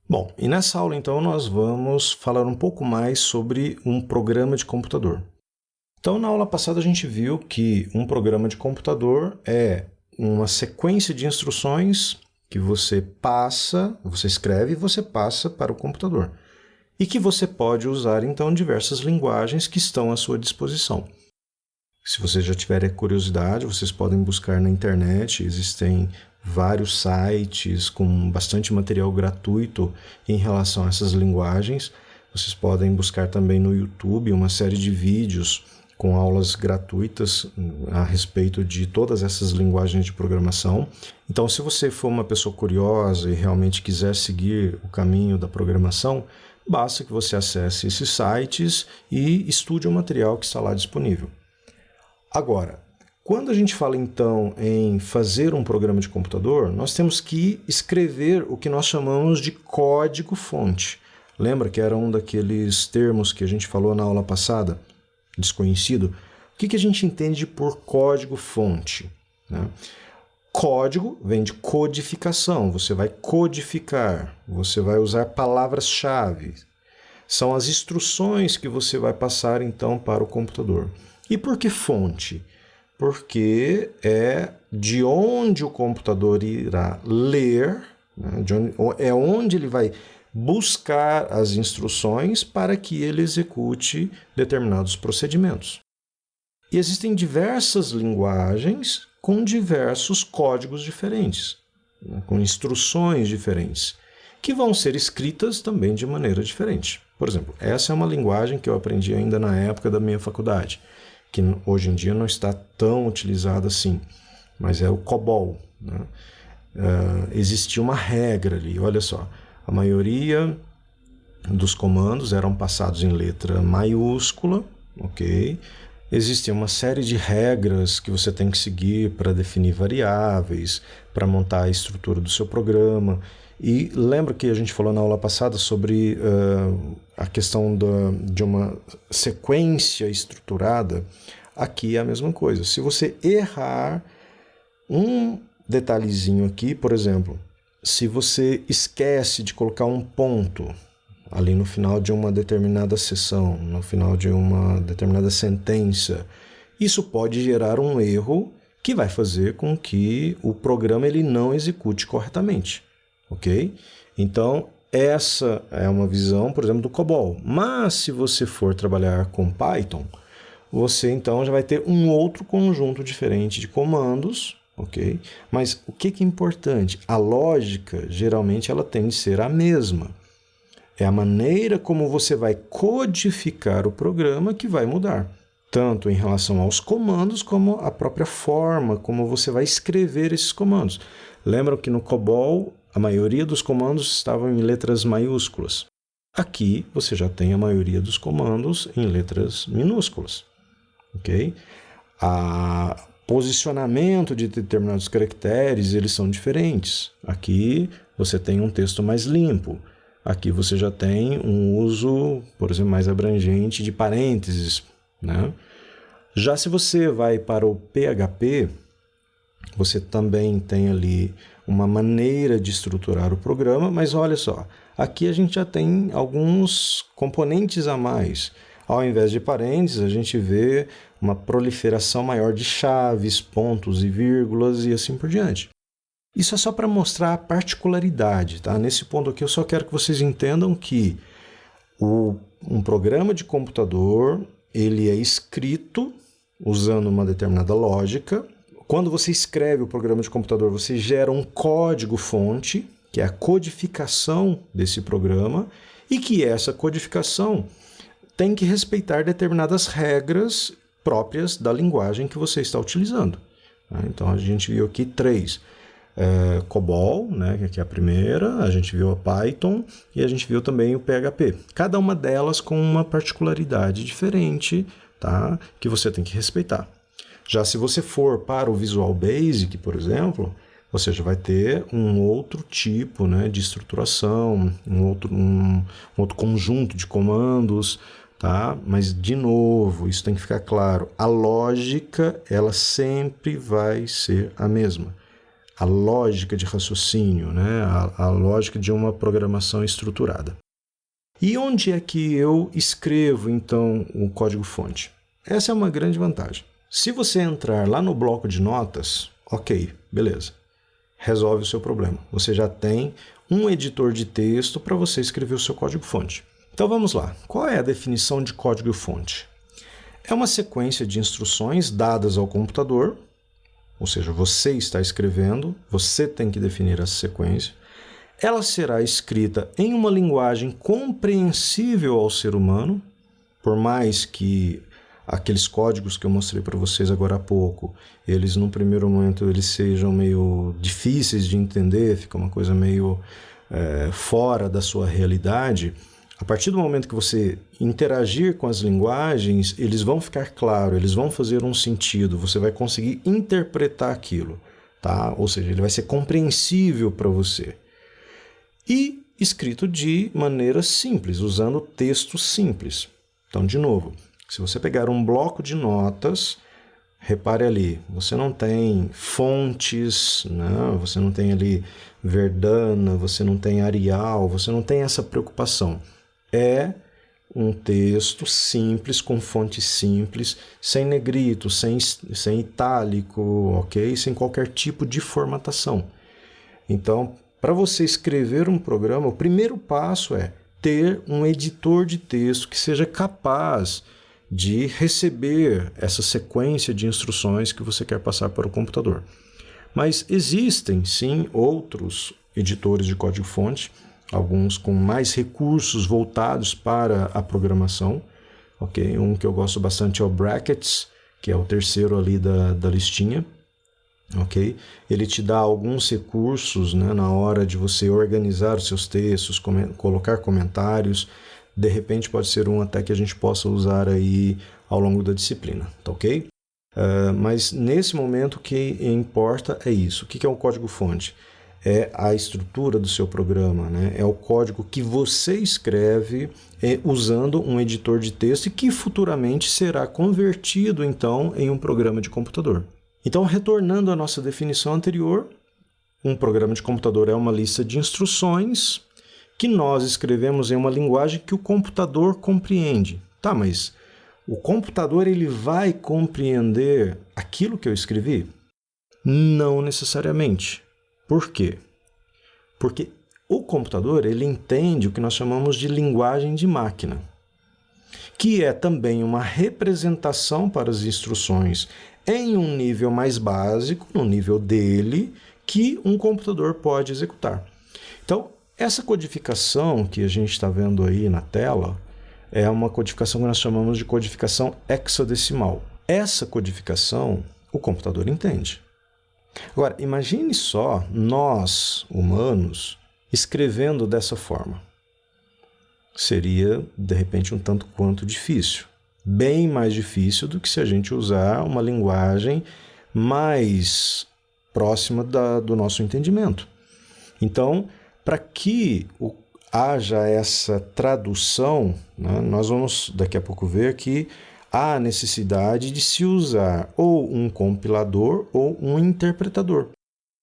Bom, e nessa aula então nós vamos falar um pouco mais sobre um programa de computador. Então, na aula passada a gente viu que um programa de computador é uma sequência de instruções que você escreve e você passa para o computador. E que você pode usar então diversas linguagens que estão à sua disposição. Se vocês já tiverem curiosidade, vocês podem buscar na internet, existem vários sites com bastante material gratuito em relação a essas linguagens. Vocês podem buscar também no YouTube uma série de vídeos com aulas gratuitas a respeito de todas essas linguagens de programação. Então, se você for uma pessoa curiosa e realmente quiser seguir o caminho da programação, basta que você acesse esses sites e estude o material que está lá disponível. Agora, quando a gente fala então em fazer um programa de computador, nós temos que escrever o que nós chamamos de código-fonte. Lembra que era um daqueles termos que a gente falou na aula passada, desconhecido? O que a gente entende por código-fonte, né? Código vem de codificação, você vai codificar, você vai usar palavras-chave. São as instruções que você vai passar então para o computador. E por que fonte? Porque é de onde o computador irá ler, né? É onde ele vai buscar as instruções para que ele execute determinados procedimentos. E existem diversas linguagens com diversos códigos diferentes, né? Com instruções diferentes, que vão ser escritas também de maneira diferente. Por exemplo, essa é uma linguagem que eu aprendi ainda na época da minha faculdade, que hoje em dia não está tão utilizada assim, mas é o COBOL, né? Existia uma regra ali, olha só, a maioria dos comandos eram passados em letra maiúscula, ok? Existia uma série de regras que você tem que seguir para definir variáveis, para montar a estrutura do seu programa. E lembra que a gente falou na aula passada sobre a questão de uma sequência estruturada? Aqui é a mesma coisa. Se você errar um detalhezinho aqui, por exemplo, se você esquece de colocar um ponto ali no final de uma determinada seção, no final de uma determinada sentença, isso pode gerar um erro que vai fazer com que o programa ele não execute corretamente. Ok? Então, essa é uma visão, por exemplo, do COBOL. Mas, se você for trabalhar com Python, você então já vai ter um outro conjunto diferente de comandos, ok? Mas o que é importante? A lógica, geralmente, ela tende a ser a mesma. É a maneira como você vai codificar o programa que vai mudar, tanto em relação aos comandos como a própria forma como você vai escrever esses comandos. Lembram que no COBOL a maioria dos comandos estavam em letras maiúsculas. Aqui você já tem a maioria dos comandos em letras minúsculas. Ok? O posicionamento de determinados caracteres eles são diferentes. Aqui você tem um texto mais limpo. Aqui você já tem um uso, por exemplo, mais abrangente de parênteses, né? Já se você vai para o PHP, você também tem ali uma maneira de estruturar o programa, mas olha só, aqui a gente já tem alguns componentes a mais. Ao invés de parênteses, a gente vê uma proliferação maior de chaves, pontos e vírgulas e assim por diante. Isso é só para mostrar a particularidade, tá? Nesse ponto aqui eu só quero que vocês entendam que um programa de computador ele é escrito usando uma determinada lógica. Quando você escreve o programa de computador, você gera um código-fonte, que é a codificação desse programa, e que essa codificação tem que respeitar determinadas regras próprias da linguagem que você está utilizando. Então, a gente viu aqui 3. COBOL, né, que é a primeira, a gente viu a Python e a gente viu também o PHP. Cada uma delas com uma particularidade diferente, tá, que você tem que respeitar. Já se você for para o Visual Basic, por exemplo, você já vai ter um outro tipo, né, de estruturação, um outro conjunto de comandos, tá? Mas, de novo, isso tem que ficar claro. A lógica, ela sempre vai ser a mesma. a lógica de raciocínio, né? A lógica de uma programação estruturada. E onde é que eu escrevo, então, o código-fonte? Essa é uma grande vantagem. Se você entrar lá no bloco de notas, ok, beleza, resolve o seu problema. Você já tem um editor de texto para você escrever o seu código-fonte. Então vamos lá. Qual é a definição de código-fonte? É uma sequência de instruções dadas ao computador, ou seja, você está escrevendo, você tem que definir essa sequência. Ela será escrita em uma linguagem compreensível ao ser humano, por mais que aqueles códigos que eu mostrei para vocês agora há pouco, eles no primeiro momento eles sejam meio difíceis de entender, fica uma coisa meio fora da sua realidade. A partir do momento que você interagir com as linguagens, eles vão ficar claros, eles vão fazer um sentido, você vai conseguir interpretar aquilo, tá? Ou seja, ele vai ser compreensível para você. E escrito de maneira simples, usando texto simples. Então, de novo, se você pegar um bloco de notas, repare ali, você não tem fontes, né? Você não tem ali Verdana, você não tem Arial, você não tem essa preocupação. É um texto simples, com fonte simples, sem negrito, sem itálico, ok? Sem qualquer tipo de formatação. Então, para você escrever um programa, o primeiro passo é ter um editor de texto que seja capaz de receber essa sequência de instruções que você quer passar para o computador. Mas existem, sim, outros editores de código-fonte, alguns com mais recursos voltados para a programação. Okay? Um que eu gosto bastante é o Brackets, que é o terceiro ali da listinha. Okay? Ele te dá alguns recursos, né, na hora de você organizar os seus textos, colocar comentários. De repente pode ser um até que a gente possa usar aí ao longo da disciplina, tá ok? Mas nesse momento o que importa é isso. O que é um código-fonte? É a estrutura do seu programa, né? É o código que você escreve usando um editor de texto e que futuramente será convertido então em um programa de computador. Então, retornando à nossa definição anterior, um programa de computador é uma lista de instruções que nós escrevemos em uma linguagem que o computador compreende. Tá, mas o computador ele vai compreender aquilo que eu escrevi? Não necessariamente. Por quê? Porque o computador ele entende o que nós chamamos de linguagem de máquina, que é também uma representação para as instruções em um nível mais básico, no nível dele, que um computador pode executar. Então, essa codificação que a gente está vendo aí na tela é uma codificação que nós chamamos de codificação hexadecimal. Essa codificação o computador entende. Agora, imagine só nós, humanos, escrevendo dessa forma. Seria, de repente, um tanto quanto difícil. Bem mais difícil do que se a gente usar uma linguagem mais próxima do nosso entendimento. Então, para que haja essa tradução, né, nós vamos daqui a pouco ver que há necessidade de se usar ou um compilador ou um interpretador,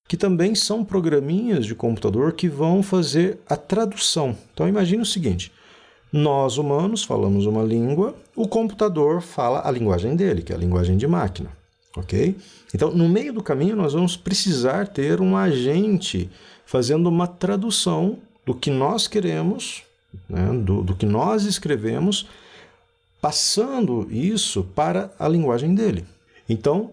que também são programinhas de computador que vão fazer a tradução. Então imagine o seguinte, nós humanos falamos uma língua, o computador fala a linguagem dele, que é a linguagem de máquina. Okay? Então, no meio do caminho, nós vamos precisar ter um agente fazendo uma tradução do que nós queremos, né, do que nós escrevemos, passando isso para a linguagem dele. Então,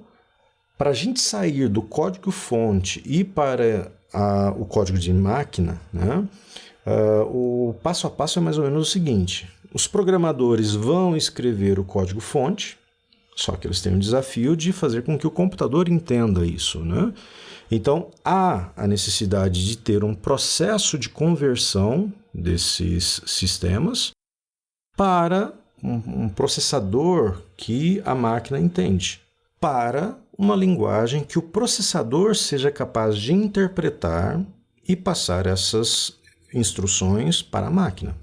para a gente sair do código-fonte e para o código de máquina, né, o passo a passo é mais ou menos o seguinte. Os programadores vão escrever o código-fonte, só que eles têm um desafio de fazer com que o computador entenda isso, né? Então, há a necessidade de ter um processo de conversão desses sistemas para um processador que a máquina entende, para uma linguagem que o processador seja capaz de interpretar e passar essas instruções para a máquina.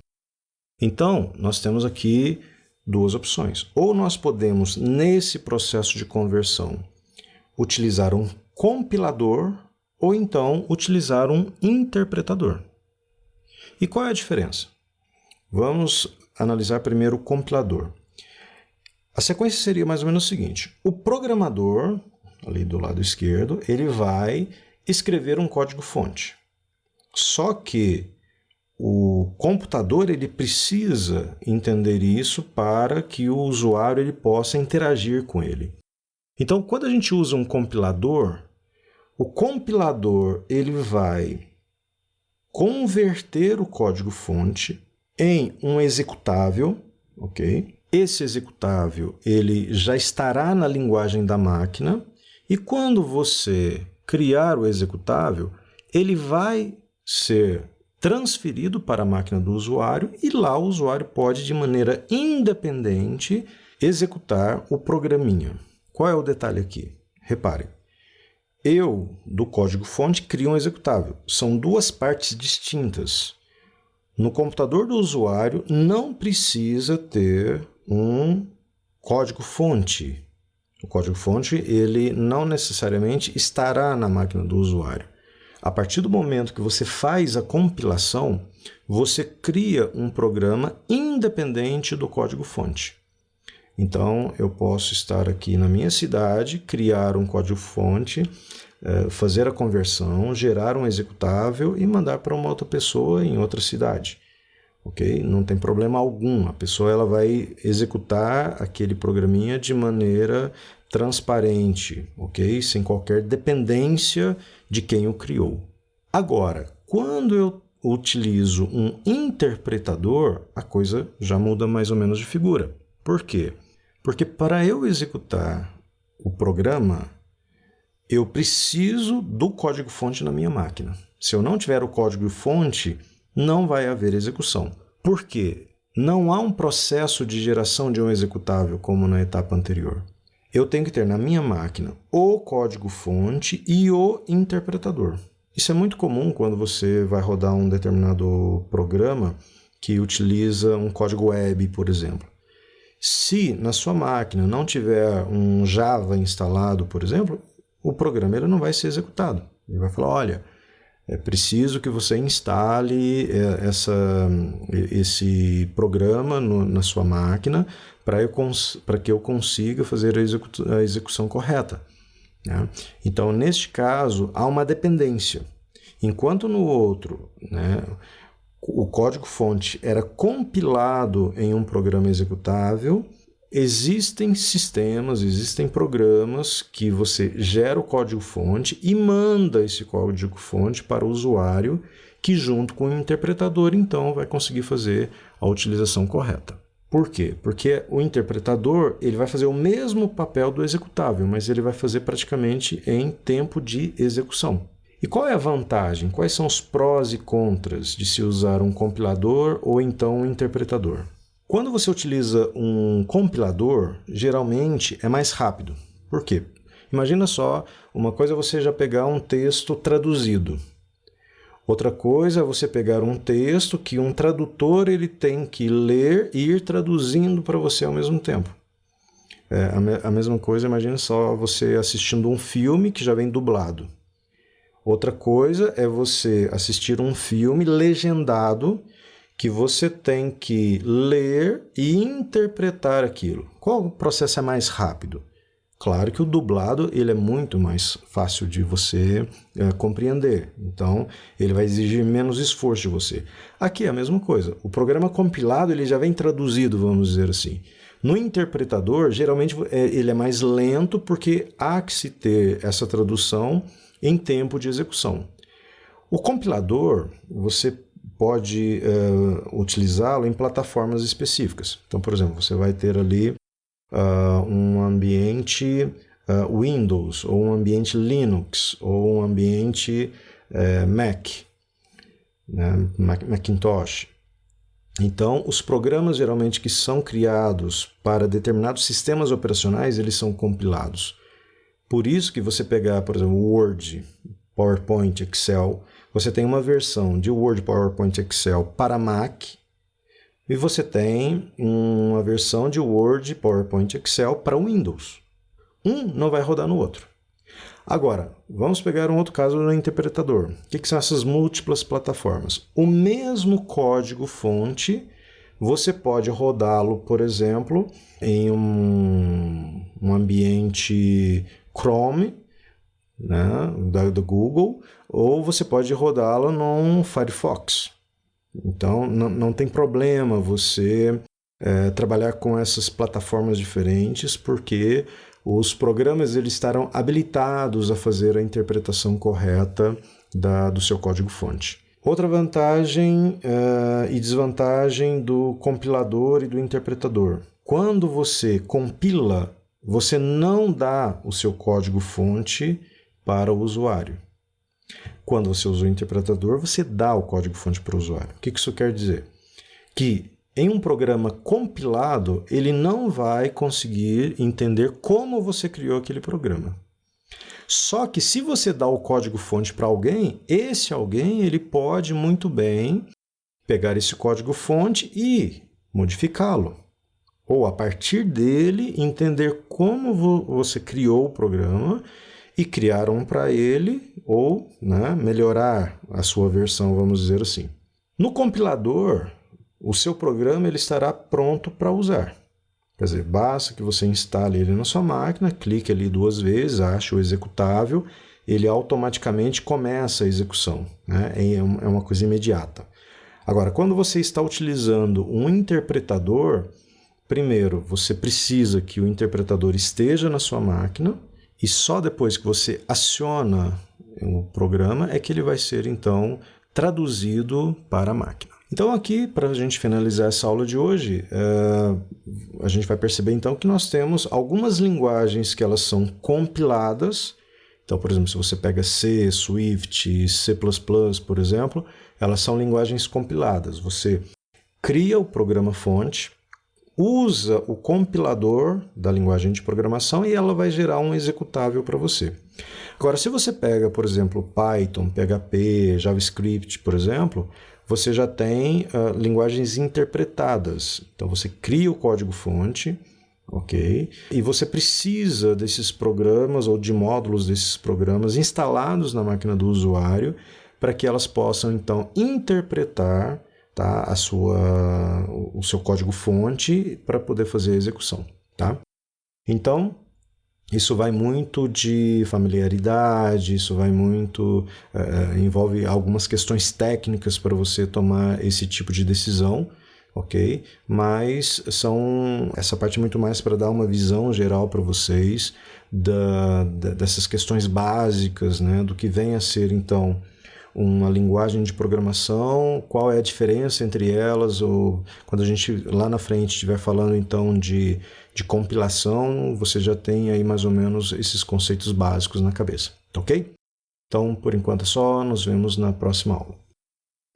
Então, nós temos aqui duas opções. Ou nós podemos, nesse processo de conversão, utilizar um compilador ou então utilizar um interpretador. E qual é a diferença? Vamos analisar primeiro o compilador. A sequência seria mais ou menos o seguinte: o programador, ali do lado esquerdo, ele vai escrever um código-fonte. Só que o computador ele precisa entender isso para que o usuário ele possa interagir com ele. Então, quando a gente usa um compilador, o compilador ele vai converter o código-fonte em um executável, ok? Esse executável ele já estará na linguagem da máquina e quando você criar o executável, ele vai ser transferido para a máquina do usuário e lá o usuário pode, de maneira independente, executar o programinha. Qual é o detalhe aqui? Reparem, eu, do código-fonte, crio um executável. São duas partes distintas. No computador do usuário não precisa ter um código-fonte. O código-fonte ele não necessariamente estará na máquina do usuário. A partir do momento que você faz a compilação, você cria um programa independente do código-fonte. Então, eu posso estar aqui na minha cidade, criar um código-fonte, fazer a conversão, gerar um executável e mandar para uma outra pessoa em outra cidade. Okay? Não tem problema algum. A pessoa ela vai executar aquele programinha de maneira transparente, okay? Sem qualquer dependência de quem o criou. Agora, quando eu utilizo um interpretador, a coisa já muda mais ou menos de figura. Por quê? Porque para eu executar o programa, eu preciso do código-fonte na minha máquina. Se eu não tiver o código-fonte, não vai haver execução. Por quê? Não há um processo de geração de um executável como na etapa anterior. Eu tenho que ter na minha máquina o código-fonte e o interpretador. Isso é muito comum quando você vai rodar um determinado programa que utiliza um código web, por exemplo. Se na sua máquina não tiver um Java instalado, por exemplo, o programa ele não vai ser executado. Ele vai falar, olha, é preciso que você instale esse programa na sua máquina para que eu consiga fazer a execução correta. Né? Então, neste caso, há uma dependência. Enquanto no outro, né, o código-fonte era compilado em um programa executável, existem sistemas, existem programas que você gera o código-fonte e manda esse código-fonte para o usuário, que junto com o interpretador, então, vai conseguir fazer a utilização correta. Por quê? Porque o interpretador ele vai fazer o mesmo papel do executável, mas ele vai fazer praticamente em tempo de execução. E qual é a vantagem? Quais são os prós e contras de se usar um compilador ou então um interpretador? Quando você utiliza um compilador, geralmente é mais rápido. Por quê? Imagina só, uma coisa é você já pegar um texto traduzido. Outra coisa é você pegar um texto que um tradutor ele tem que ler e ir traduzindo para você ao mesmo tempo. A mesma coisa, imagina só você assistindo um filme que já vem dublado. Outra coisa é você assistir um filme legendado que você tem que ler e interpretar aquilo. Qual processo é mais rápido? Claro que o dublado ele é muito mais fácil de você compreender. Então, ele vai exigir menos esforço de você. Aqui é a mesma coisa. O programa compilado ele já vem traduzido, vamos dizer assim. No interpretador, geralmente ele é mais lento porque há que se ter essa tradução em tempo de execução. O compilador, você pode utilizá-lo em plataformas específicas. Então, por exemplo, você vai ter ali um ambiente Windows, ou um ambiente Linux, ou um ambiente Mac, né? Macintosh. Então, os programas geralmente que são criados para determinados sistemas operacionais, eles são compilados. Por isso que você pegar, por exemplo, Word, PowerPoint, Excel, você tem uma versão de Word, PowerPoint, Excel para Mac e você tem uma versão de Word, PowerPoint, Excel para Windows. Um não vai rodar no outro. Agora, vamos pegar um outro caso no interpretador. O que são essas múltiplas plataformas? O mesmo código-fonte, você pode rodá-lo, por exemplo, em um ambiente Chrome, né, do Google, ou você pode rodá-lo num Firefox. Então, não tem problema você trabalhar com essas plataformas diferentes, porque os programas eles estarão habilitados a fazer a interpretação correta do seu código-fonte. Outra vantagem e desvantagem do compilador e do interpretador. Quando você compila, você não dá o seu código-fonte para o usuário. Quando você usa o interpretador, você dá o código-fonte para o usuário. O que isso quer dizer? Que em um programa compilado, ele não vai conseguir entender como você criou aquele programa. Só que se você dá o código-fonte para alguém, esse alguém ele pode muito bem pegar esse código-fonte e modificá-lo. Ou, a partir dele, entender como você criou o programa e criar um para ele, ou melhorar a sua versão, vamos dizer assim. No compilador, o seu programa ele estará pronto para usar. Quer dizer, basta que você instale ele na sua máquina, clique ali 2 vezes, ache o executável, ele automaticamente começa a execução, né? É uma coisa imediata. Agora, quando você está utilizando um interpretador, primeiro, você precisa que o interpretador esteja na sua máquina e só depois que você aciona o programa é que ele vai ser, então, traduzido para a máquina. Então aqui, para a gente finalizar essa aula de hoje, a gente vai perceber então que nós temos algumas linguagens que elas são compiladas. Então, por exemplo, se você pega C, Swift, C++, por exemplo, elas são linguagens compiladas. Você cria o programa-fonte, usa o compilador da linguagem de programação e ela vai gerar um executável para você. Agora, se você pega, por exemplo, Python, PHP, JavaScript, por exemplo, você já tem linguagens interpretadas. Então, você cria o código-fonte, ok? E você precisa desses programas ou de módulos desses programas instalados na máquina do usuário para que elas possam, então, interpretar o seu código-fonte para poder fazer a execução. Tá? Então, isso vai muito de familiaridade, isso vai muito, envolve algumas questões técnicas para você tomar esse tipo de decisão, ok? Mas essa parte é muito mais para dar uma visão geral para vocês dessas questões básicas, né? Do que vem a ser, então, uma linguagem de programação, qual é a diferença entre elas, ou quando a gente lá na frente estiver falando então de compilação, você já tem aí mais ou menos esses conceitos básicos na cabeça, ok? Então, por enquanto é só, nos vemos na próxima aula.